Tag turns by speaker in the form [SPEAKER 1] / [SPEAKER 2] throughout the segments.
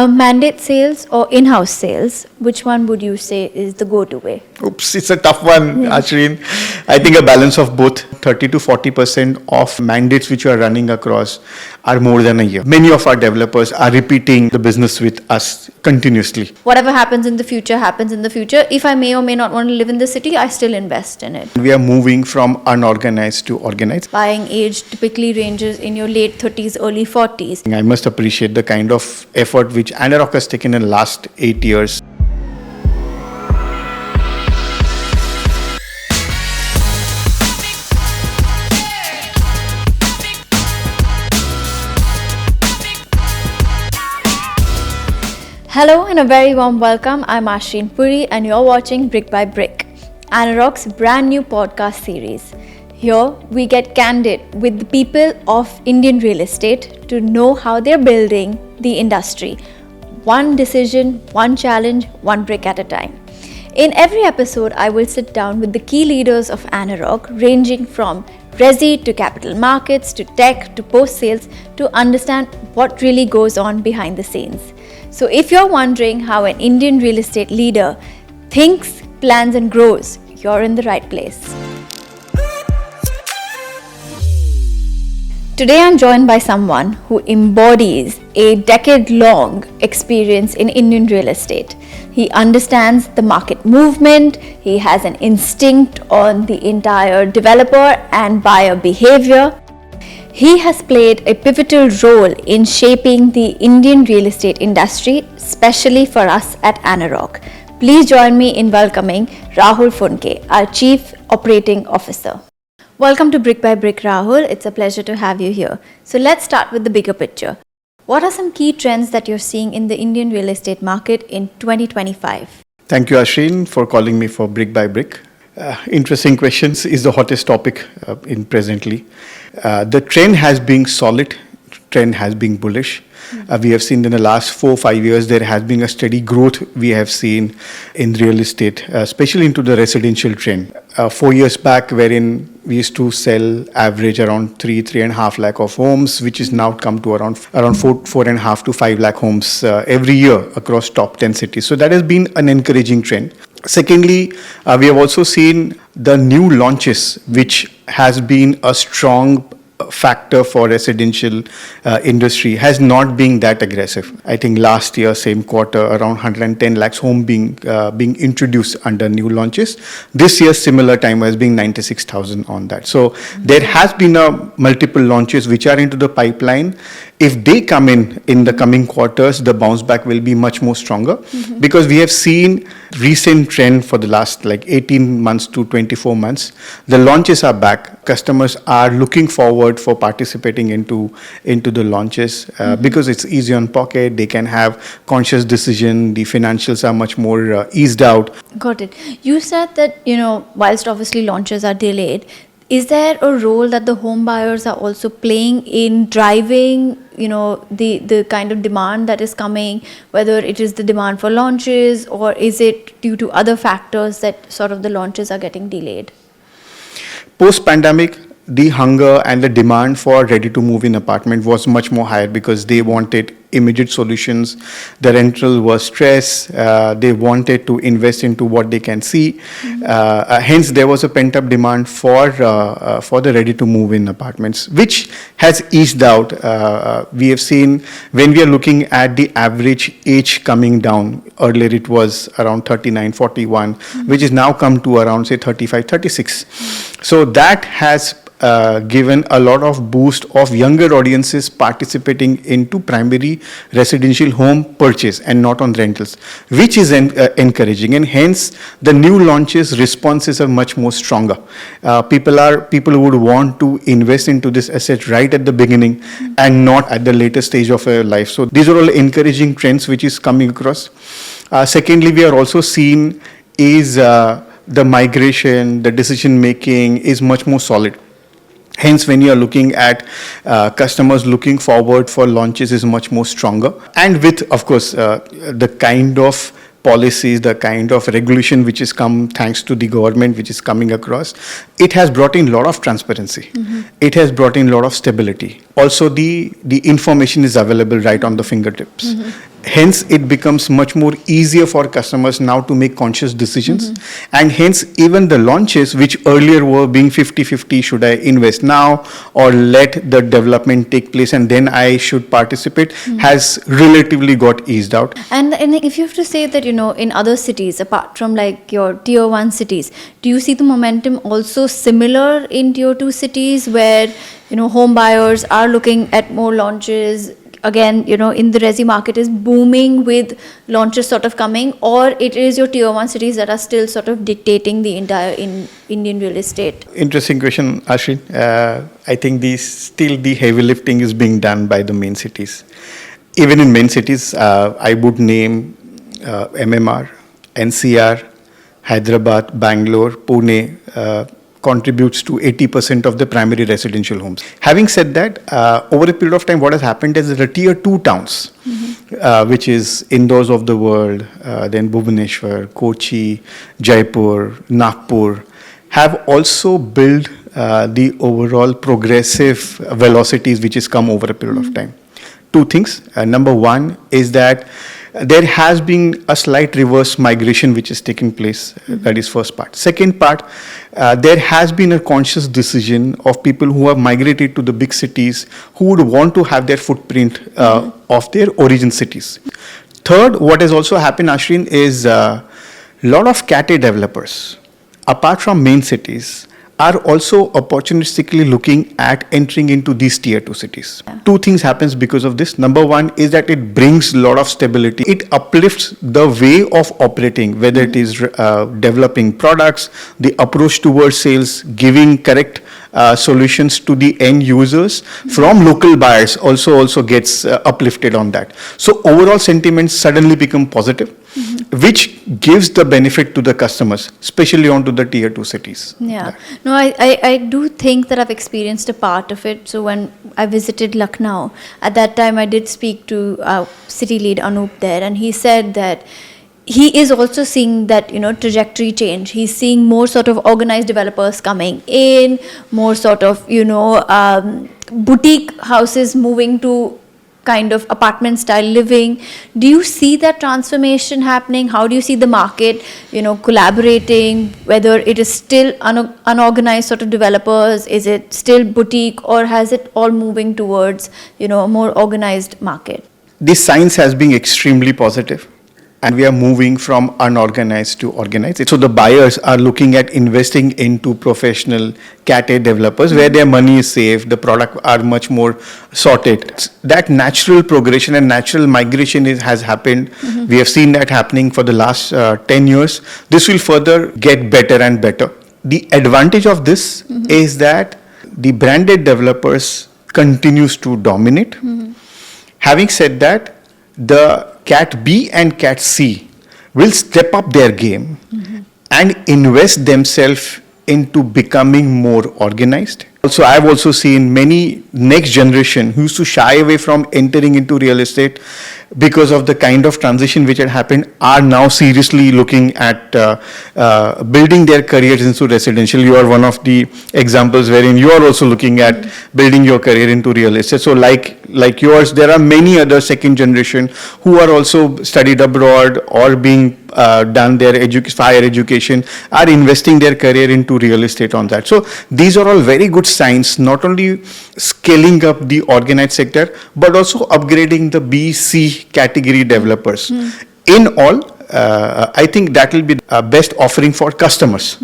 [SPEAKER 1] Mandate sales or in-house sales, which one would you say is the go-to way?
[SPEAKER 2] Oops, it's a tough one, Aashreen. I think a balance of both. 30 to 40% of mandates which you are running across are more than a year. Many of our developers are repeating the business with us continuously.
[SPEAKER 1] Whatever happens in the future happens in the future. If I may or may not want to live in the city, I still invest in it.
[SPEAKER 2] We are moving from unorganized to organized.
[SPEAKER 1] Buying age typically ranges in your late 30s, early 40s.
[SPEAKER 2] I must appreciate the kind of effort which Anarock has taken in the last 8 years.
[SPEAKER 1] Hello and a very warm welcome. I'm Aashreen Puri and you're watching Brick by Brick, Anarock's brand new podcast series. Here we get candid with the people of Indian real estate to know how they're building the industry. One decision, one challenge, one brick at a time. In every episode, I will sit down with the key leaders of Anarock, ranging from resi to capital markets to tech to post-sales, to understand what really goes on behind the scenes. So if you're wondering how an Indian real estate leader thinks, plans and grows, you're in the right place. Today I'm joined by someone who embodies a decade-long experience in Indian real estate. He understands the market movement, he has an instinct on the entire developer and buyer behavior. He has played a pivotal role in shaping the Indian real estate industry, especially for us at Anarock. Please join me in welcoming Rahul Phondge, our Chief Operating Officer. Welcome to Brick by Brick, Rahul. It's a pleasure to have you here. So let's start with the bigger picture. What are some key trends that you're seeing in the Indian real estate market in 2025?
[SPEAKER 2] Thank you, Aashreen, for calling me for Brick by Brick. Interesting questions is the hottest topic in presently. The trend has been solid, trend has been bullish. We have seen in the last 4-5 years there has been a steady growth we have seen in real estate, especially into the residential trend. 4 years back, wherein we used to sell average around 3.5 lakh of homes, which is now come to around 4.5 to 5 lakh homes every year across top 10 cities. So that has been an encouraging trend. Secondly, we have also seen the new launches, which has been a strong factor for residential industry, has not been that aggressive. I think last year, same quarter, around 110 lakhs home being introduced under new launches. This year, similar time has been 96,000 on that. So there has been multiple launches which are into the pipeline. If they come in the coming quarters, the bounce back will be much more stronger because we have seen recent trend for the last 18 months to 24 months. The launches are back. Customers are looking forward for participating into the launches because it's easy on pocket. They can have conscious decision. The financials are much more eased out.
[SPEAKER 1] Got it. You said that, whilst obviously launches are delayed, is there a role that the home buyers are also playing in driving, the kind of demand that is coming, whether it is the demand for launches or is it due to other factors that sort of the launches are getting delayed?
[SPEAKER 2] Post-pandemic, the hunger and the demand for ready-to-move-in apartment was much more higher because they wanted immediate solutions. The rental was stress. They wanted to invest into what they can see. Hence, there was a pent-up demand for the ready-to-move-in apartments, which has eased out. We have seen when we are looking at the average age coming down. Earlier, it was around 39, 41, which is now come to around, say, 35, 36. So that has given a lot of boost of younger audiences participating into primary residential home purchase and not on rentals, which is encouraging, and hence the new launches responses are much more stronger. People would want to invest into this asset right at the beginning and not at the later stage of their life. So these are all encouraging trends which is coming across. Secondly, we are also seeing is the migration, the decision making is much more solid. Hence, when you are looking at customers looking forward for launches is much more stronger. And with, of course, the kind of policies, the kind of regulation which is come thanks to the government which is coming across, it has brought in a lot of transparency. It has brought in a lot of stability. Also, the information is available right on the fingertips. Hence, it becomes much more easier for customers now to make conscious decisions. And hence, even the launches, which earlier were being 50-50, should I invest now or let the development take place and then I should participate, has relatively got eased out.
[SPEAKER 1] And if you have to say that, in other cities, apart from like your tier 1 cities, do you see the momentum also similar in tier 2 cities where, home buyers are looking at more launches? Again, in the resi market is booming with launches sort of coming, or it is your tier 1 cities that are still sort of dictating the entire Indian real estate?
[SPEAKER 2] Interesting question, Aashreen. I think still the heavy lifting is being done by the main cities. Even in main cities, I would name MMR, NCR, Hyderabad, Bangalore, Pune, contributes to 80% of the primary residential homes. Having said that, over a period of time, what has happened is that the tier 2 towns, which is Indores of the world, then Bhubaneswar, Kochi, Jaipur, Nagpur, have also built the overall progressive velocities which has come over a period of time. Two things. Number one is that there has been a slight reverse migration which is taking place. That is first part. Second part, there has been a conscious decision of people who have migrated to the big cities who would want to have their footprint of their origin cities. Third, what has also happened, Aashreen, is a lot of Cat A developers, apart from main cities, are also opportunistically looking at entering into these tier 2 cities. Yeah. Two things happens because of this. Number one is that it brings a lot of stability. It uplifts the way of operating, whether it is developing products, the approach towards sales, giving correct solutions to the end users from local buyers also gets uplifted on that. So overall sentiments suddenly become positive, which gives the benefit to the customers, especially onto the tier 2 cities.
[SPEAKER 1] Yeah. No, I do think that I've experienced a part of it. So when I visited Lucknow, at that time I did speak to our city lead Anup there, and he said that he is also seeing that, trajectory change. He's seeing more sort of organized developers coming in, more sort of, boutique houses moving to kind of apartment style living. Do you see that transformation happening? How do you see the market, collaborating, whether it is still unorganized sort of developers? Is it still boutique, or has it all moving towards, a more organized market?
[SPEAKER 2] The signs has been extremely positive. And we are moving from unorganized to organized. So the buyers are looking at investing into professional Cat A developers where their money is safe, the product are much more sorted. That natural progression and natural migration has happened. We have seen that happening for the last 10 years. This will further get better and better. The advantage of this is that the branded developers continues to dominate. Having said that, the Cat B and Cat C will step up their game and invest themselves into becoming more organized. Also, I've also seen many next generation who used to shy away from entering into real estate because of the kind of transition which had happened are now seriously looking at building their careers into residential. You are one of the examples wherein you are also looking at building your career into real estate. So like yours, there are many other second generation who are also studied abroad or being done their higher education, are investing their career into real estate on that. So these are all very good signs, not only scaling up the organized sector, but also upgrading the B, C category developers. In all, I think that will be the best offering for customers,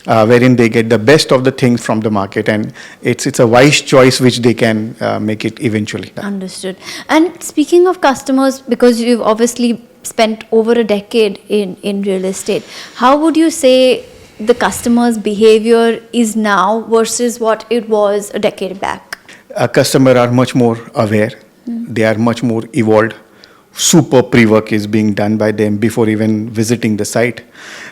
[SPEAKER 2] wherein they get the best of the things from the market, and it's a wise choice which they can make it eventually.
[SPEAKER 1] Understood. And speaking of customers, because you've obviously spent over a decade in real estate, how would you say the customer's behavior is now versus what it was a decade back?
[SPEAKER 2] Customers are much more aware. They are much more evolved. Super pre-work is being done by them before even visiting the site.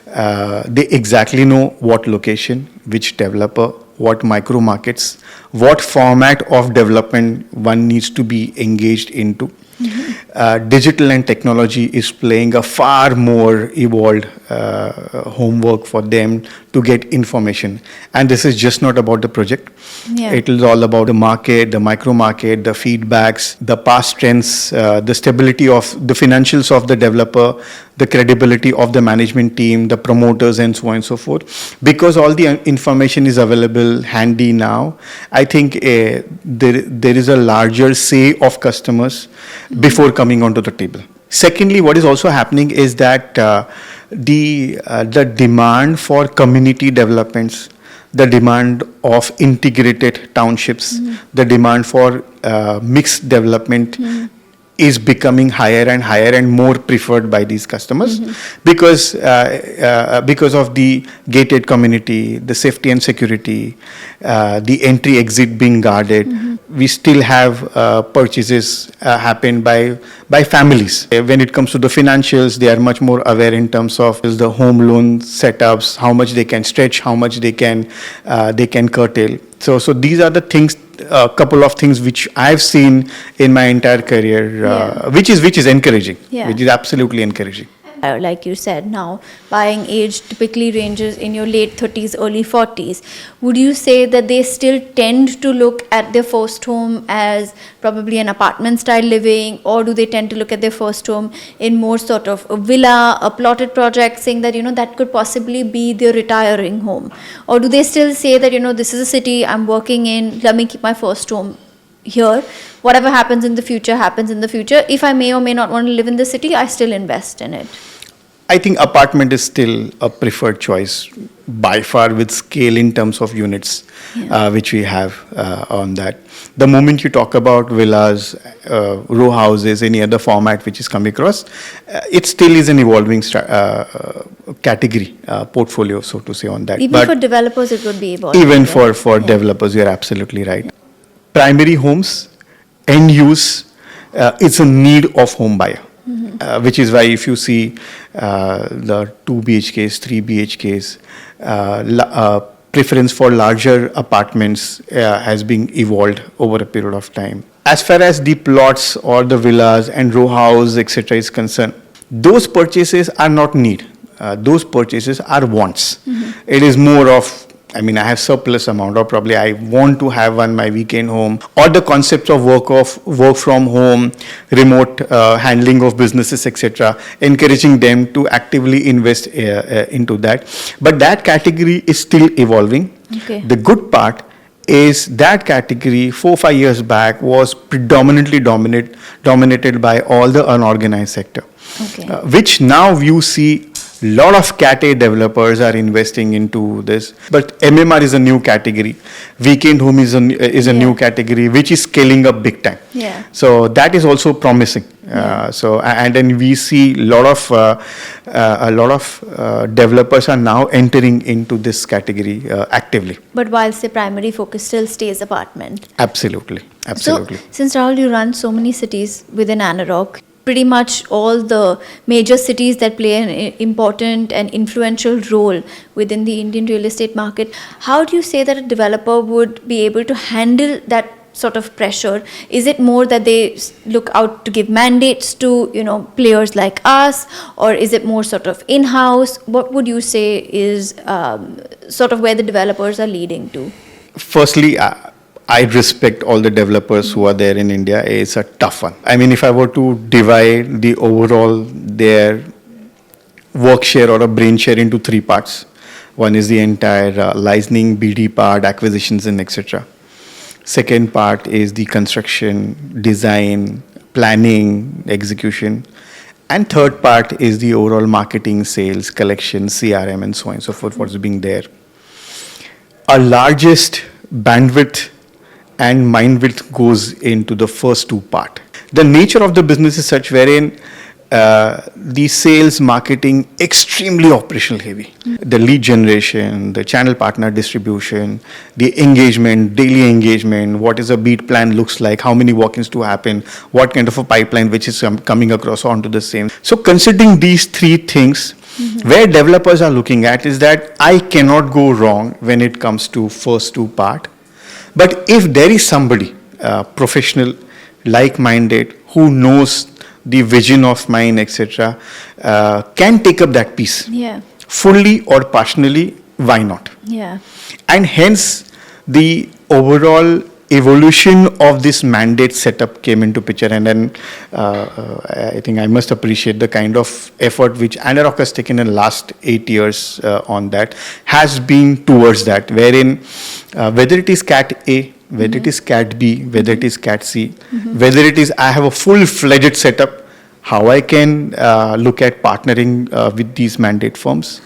[SPEAKER 2] They exactly know what location, which developer, what micro markets, what format of development one needs to be engaged into. digital and technology is playing a far more evolved homework for them to get information. And this is just not about the project.
[SPEAKER 1] Yeah.
[SPEAKER 2] It is all about the market, the micro market, the feedbacks, the past trends, the stability of the financials of the developer, the credibility of the management team, the promoters, and so on and so forth. Because all the information is available handy now, I think there is a larger say of customers before coming onto the table. Secondly, what is also happening is that the demand for community developments, the demand of integrated townships, the demand for mixed development is becoming higher and higher and more preferred by these customers because of the gated community, the safety and security, the entry exit being guarded. We still have purchases happen by families. When it comes to the financials, they are much more aware in terms of the home loan setups, how much they can stretch, how much they can curtail. So these are the things, a couple of things which I've seen in my entire career, which is encouraging, which is absolutely encouraging.
[SPEAKER 1] Like you said, now buying age typically ranges in your late 30s, early 40s. Would you say that they still tend to look at their first home as probably an apartment style living, or do they tend to look at their first home in more sort of a villa, a plotted project, saying that, that could possibly be their retiring home? Or do they still say that, this is a city I'm working in, let me keep my first home here. Whatever happens in the future happens in the future. If I may or may not want to live in the city, I still invest in it.
[SPEAKER 2] I think apartment is still a preferred choice by far with scale in terms of units, which we have on that. The moment you talk about villas, row houses, any other format which is coming across, it still is an evolving category, portfolio, so to say, on that.
[SPEAKER 1] Even for developers, it would be evolving.
[SPEAKER 2] Even for developers, you're absolutely right. Primary homes, end use, it's a need of home buyer. Which is why if you see the 2 BHKs, 3 BHKs, preference for larger apartments has been evolved over a period of time. As far as the plots or the villas and row house, etc. is concerned, those purchases are not need. Those purchases are wants. It is more of, I have surplus amount, or probably I want to have my weekend home, or the concepts of work from home, remote handling of businesses, etc., encouraging them to actively invest into that. But that category is still evolving.
[SPEAKER 1] Okay.
[SPEAKER 2] The good part is that category 4-5 years back was predominantly dominated by all the unorganized sector, which now you see lot of Cat A developers are investing into this. But MMR is a new category. Weekend home is a new category which is scaling up big time.
[SPEAKER 1] Yeah.
[SPEAKER 2] So that is also promising. And then we see a lot of developers are now entering into this category actively.
[SPEAKER 1] But whilst the primary focus still stays apartment.
[SPEAKER 2] Absolutely.
[SPEAKER 1] So, since Rahul, you run so many cities within Anarock, pretty much all the major cities that play an important and influential role within the Indian real estate market, how do you say that a developer would be able to handle that sort of pressure? Is it more that they look out to give mandates to, players like us, or is it more sort of in-house? What would you say is sort of where the developers are leading to?
[SPEAKER 2] Firstly, I respect all the developers who are there in India. It's a tough one. If I were to divide their work share or a brain share into 3 parts. One is the entire licensing, BD part, acquisitions, and etc. Second part is the construction, design, planning, execution. And third part is the overall marketing, sales, collection, CRM, and so on and so forth, what's being there. Our largest bandwidth and mind width goes into the first 2 part. The nature of the business is such wherein the sales, marketing, extremely operational heavy. The lead generation, the channel partner distribution, the engagement, daily engagement, what is a beat plan looks like, how many walk-ins to happen, what kind of a pipeline which is coming across onto the same. So considering these 3 things, where developers are looking at is that I cannot go wrong when it comes to first 2 part. But if there is somebody, professional, like-minded, who knows the vision of mine, etc., can take up that piece
[SPEAKER 1] Yeah.
[SPEAKER 2] fully or partially. Why not?
[SPEAKER 1] Yeah.
[SPEAKER 2] And hence the overall evolution of this mandate setup came into picture. And then I think I must appreciate the kind of effort which Anarock has taken in the last 8 years on that, has been towards that, wherein whether it is Cat A, whether it is Cat B, whether it is Cat C, whether it is I have a full-fledged setup, how I can look at partnering with these mandate firms.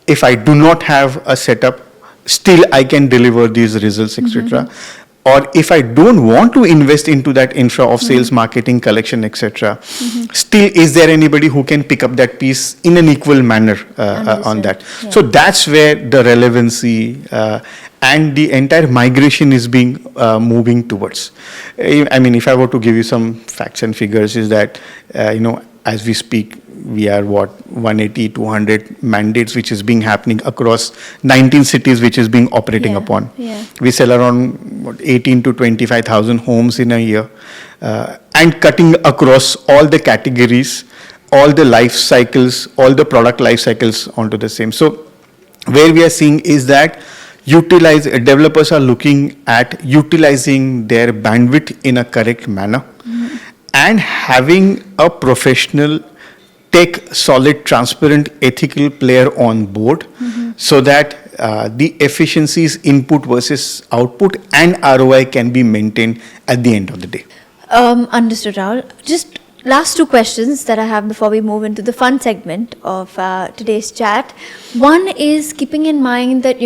[SPEAKER 2] If I do not have a setup, still I can deliver these results, etc. Or if I don't want to invest into that infra of sales, marketing, collection, etc., still is there anybody who can pick up that piece in an equal manner on that?
[SPEAKER 1] Yeah.
[SPEAKER 2] So that's where the relevancy and the entire migration is being moving towards. I mean, if I were to give you some facts and figures, is that as we speak, we are 180, 200 mandates which is being happening across 19 cities which is being operating upon.
[SPEAKER 1] Yeah.
[SPEAKER 2] We sell around 18 to 25,000 homes in a year, and cutting across all the categories, all the life cycles, all the product life cycles onto the same. So where we are seeing is that developers are looking at utilizing their bandwidth in a correct manner and having a professional, tech, solid, transparent, ethical player on board, so that the efficiencies, input versus output, and ROI can be maintained at the end of the day.
[SPEAKER 1] Understood, Rahul. Just last two questions that I have before we move into the fun segment of today's chat. One is keeping in mind that,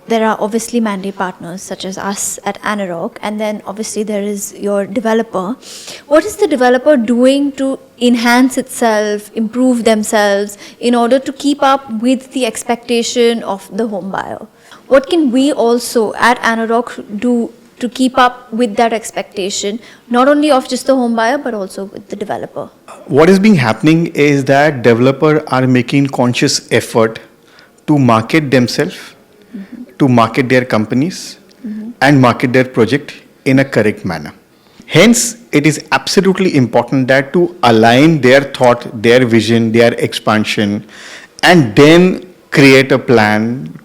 [SPEAKER 1] there are obviously mandate partners such as us at Anarock, and then obviously there is your developer. What is the developer doing to enhance itself, improve themselves in order to keep up with the expectation of the home buyer? What can we also at Anarock do to keep up with that expectation, not only of just the home buyer, but also with the developer?
[SPEAKER 2] What is being happening is that developers are making conscious effort to market themselves, to market their companies, and market their project in a correct manner. Hence, it is absolutely important that to align their thought, their vision, their expansion, and then create a plan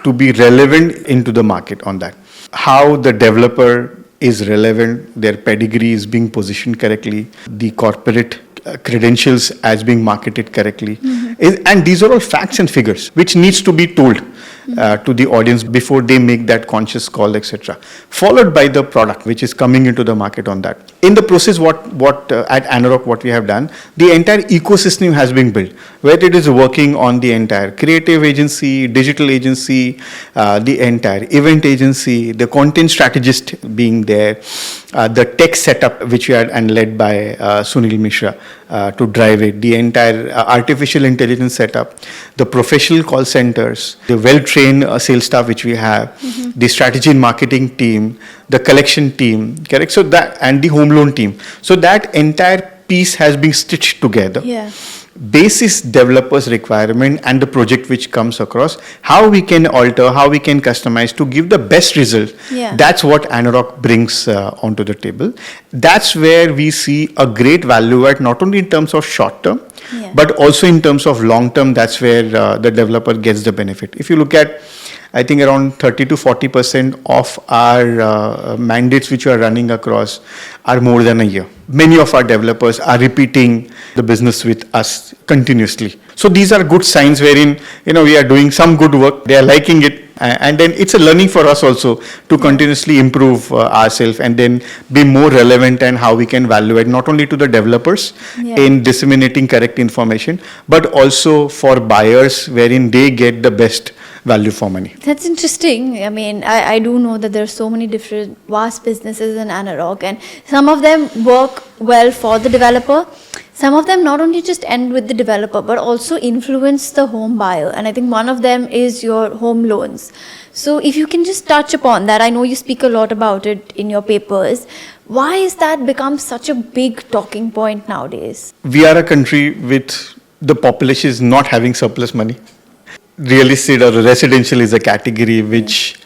[SPEAKER 2] to be relevant into the market on that. How the developer is relevant, their pedigree is being positioned correctly, the corporate credentials as being marketed correctly. And these are all facts and figures which needs to be told to the audience before they make that conscious call, etc. Followed by the product which is coming into the market on that. In the process, what at Anarock, what we have done, the entire ecosystem has been built, where it is working on the entire creative agency, digital agency, the entire event agency, the content strategist being there, the tech setup which we had and led by Sunil Mishra to drive it, the entire artificial intelligence setup, the professional call centers, the well-trained sales staff which we have, the strategy and marketing team, the collection team, correct? So that, and the home loan team. So that entire piece has been stitched together.
[SPEAKER 1] Yeah.
[SPEAKER 2] Basis developers requirement and the project which comes across, how we can alter, how we can customize to give the best result.
[SPEAKER 1] Yeah.
[SPEAKER 2] That's what Anarock brings onto the table. That's where we see a great value add, not only in terms of short term, but also in terms of long term. That's where the developer gets the benefit. If you look at, I think around 30 to 40% of our mandates which are running across are more than a year. Many of our developers are repeating the business with us continuously. So these are good signs wherein, we are doing some good work, they are liking it, and then it's a learning for us also to continuously improve ourselves and then be more relevant and how we can value it, not only to the developers in disseminating correct information, but also for buyers wherein they get the best value for money.
[SPEAKER 1] That's interesting. I mean, I do know that there are so many different vast businesses in Anarock, and some of them work well for the developer. Some of them not only just end with the developer, but also influence the home buyer. And I think one of them is your home loans. So if you can just touch upon that, I know you speak a lot about it in your papers. Why has that become such a big talking point nowadays?
[SPEAKER 2] We are a country with the population is not having surplus money. Real estate or residential is a category which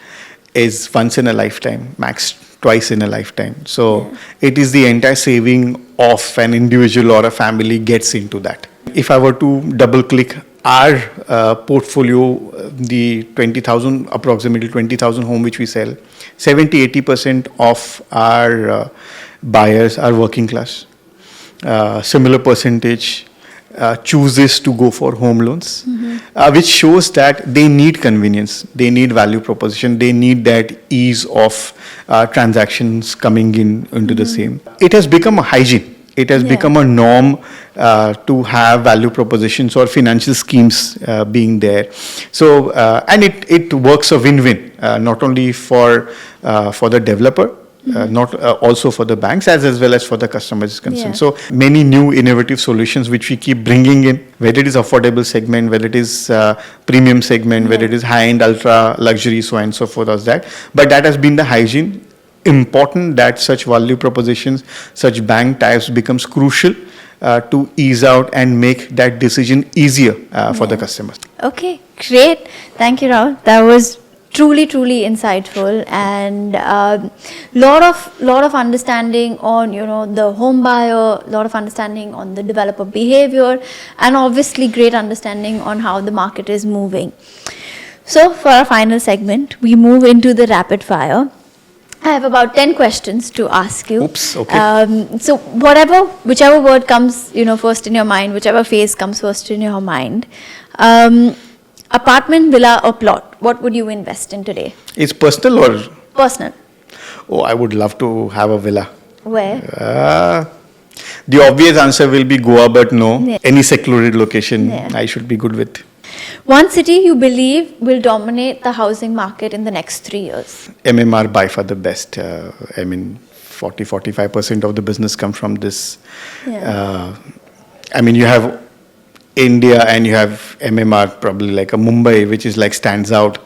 [SPEAKER 2] is once in a lifetime, max twice in a lifetime. So it is the entire saving of an individual or a family gets into that. If I were to double click our portfolio, the 20,000, approximately 20,000 home which we sell, 70-80% of our buyers are working class. Similar percentage chooses to go for home loans, which shows that they need convenience, they need value proposition, they need that ease of transactions coming into the same. It has become a hygiene. It has become a norm to have value propositions or financial schemes being there. So, and it works a win-win, not only for the developer, not also for the banks as well as for the customers is concerned. So many new innovative solutions which we keep bringing in, whether it is affordable segment, whether it is premium segment, whether it is high-end, ultra luxury, so on and so forth as that. But that has been the hygiene. Important that such value propositions, such bank types becomes crucial to ease out and make that decision easier for the customers.
[SPEAKER 1] Okay, great. Thank you, Rahul. That was truly insightful, and lot of understanding on the home buyer, lot of understanding on the developer behavior, and obviously great understanding on how the market is moving. So for our final segment, we move into the rapid fire. I have about 10 questions to ask you.
[SPEAKER 2] Oops, okay.
[SPEAKER 1] So whichever word comes first in your mind, whichever phase comes first in your mind. Apartment, villa or plot, what would you invest in today?
[SPEAKER 2] It's personal or?
[SPEAKER 1] Personal.
[SPEAKER 2] Oh, I would love to have a villa.
[SPEAKER 1] Where?
[SPEAKER 2] The obvious answer will be Goa, but no.
[SPEAKER 1] Yeah.
[SPEAKER 2] Any secluded location I should be good with.
[SPEAKER 1] One city you believe will dominate the housing market in the next 3 years?
[SPEAKER 2] MMR by far the best. 40-45% of the business comes from this. You have India and you have MMR, probably like a Mumbai, which is like stands out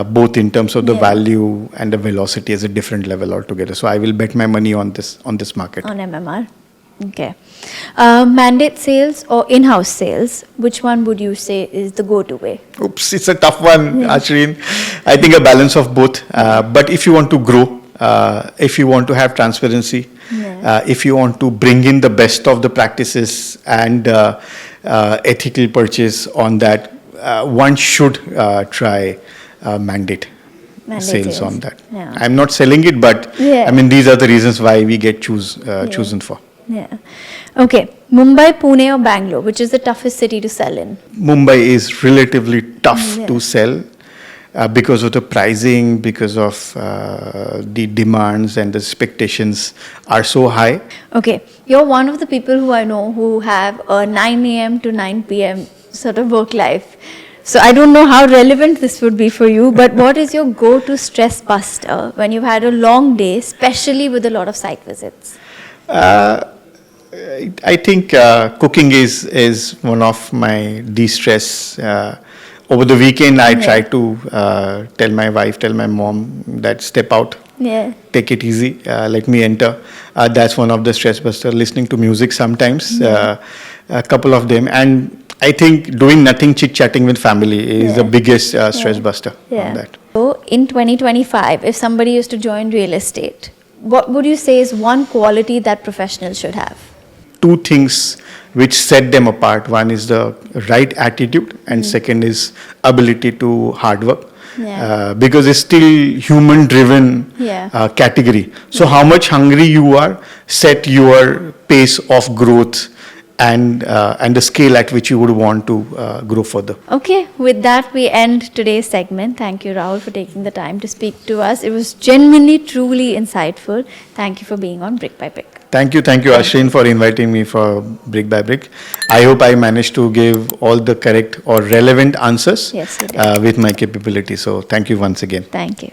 [SPEAKER 2] both in terms of the value and the velocity as a different level altogether. So I will bet my money on this market.
[SPEAKER 1] On MMR. Okay. Mandate sales or in-house sales, which one would you say is the go-to way?
[SPEAKER 2] Oops, it's a tough one, Aashreen. I think a balance of both. But if you want to grow, if you want to have transparency, if you want to bring in the best of the practices and ethical purchase on that, one should try mandate sales on that. I'm not selling it, but these are the reasons why we get chosen for.
[SPEAKER 1] Okay. Mumbai, Pune or Bangalore, which is the toughest city to sell in?
[SPEAKER 2] Mumbai is relatively tough to sell because of the pricing, because of the demands and the expectations are so high.
[SPEAKER 1] Okay. You're one of the people who I know who have a 9 a.m. to 9 p.m. sort of work life. So I don't know how relevant this would be for you, but what is your go-to stress buster when you've had a long day, especially with a lot of site visits?
[SPEAKER 2] I think cooking is one of my de-stress. Over the weekend, I try to tell my wife, tell my mom that step out, take it easy, let me enter. That's one of the stress buster. Listening to music sometimes, a couple of them. And I think doing nothing, chit-chatting with family is the biggest stress buster on that.
[SPEAKER 1] So in 2025, if somebody used to join real estate, what would you say is one quality that professionals should have?
[SPEAKER 2] Two things which set them apart. One is the right attitude, and second is ability to hard work. Because it's still human-driven category. So how much hungry you are, set your pace of growth and the scale at which you would want to grow further.
[SPEAKER 1] Okay, with that we end today's segment. Thank you, Rahul, for taking the time to speak to us. It was genuinely, truly insightful. Thank you for being on Brick by Brick.
[SPEAKER 2] Thank you, Aashreen, for inviting me for Brick by Brick. I hope I managed to give all the correct or relevant answers with my capability. So thank you once again.
[SPEAKER 1] Thank you.